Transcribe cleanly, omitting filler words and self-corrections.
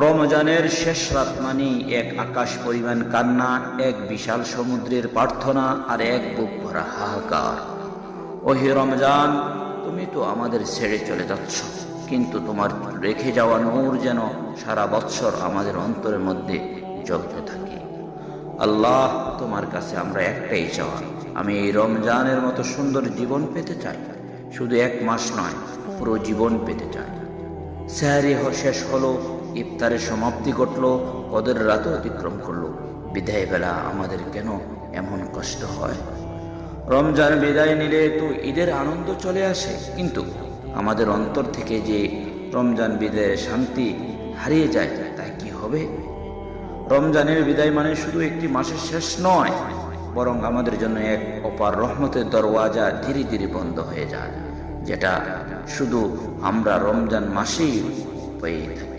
রমজানের শেষ রাত মানে এক আকাশ পরিমাণ কান্না, এক বিশাল সমুদ্রের প্রার্থনা আর এক বুক ভরা হাহাকার। ওহে রমজান, তুমি তো আমাদের ছেড়ে চলে যাচ্ছ, কিন্তু তোমার রেখে যাওয়া নূর যেন সারা বৎসর আমাদের অন্তরের মধ্যে জ্বলতে থাকে। আল্লাহ, তোমার কাছে আমরা একটাই চাওয়া, আমি এই রমজানের মতো সুন্দর জীবন পেতে চাই। শুধু এক মাস নয়, পুরো জীবন পেতে চাই। সেহরি শেষ হলো, ইফতারের সমাপ্তি ঘটলো, কদর রাতও অতিক্রম করলো। বিদায় বেলা আমাদের কেন এমন কষ্ট হয়? রমজান বিদায় নিলে তো ঈদের আনন্দ চলে আসে, কিন্তু আমাদের অন্তর থেকে যে রমজান বিদায়ের শান্তি হারিয়ে যায়, তাই কি হবে? রমজানের বিদায় মানে শুধু একটি মাসের শেষ নয়, বরং আমাদের জন্য এক অপার রহমতের দরওয়াজা ধীরে ধীরে বন্ধ হয়ে যায়, যেটা শুধু আমরা রমজান মাসেই পেয়ে থাকি।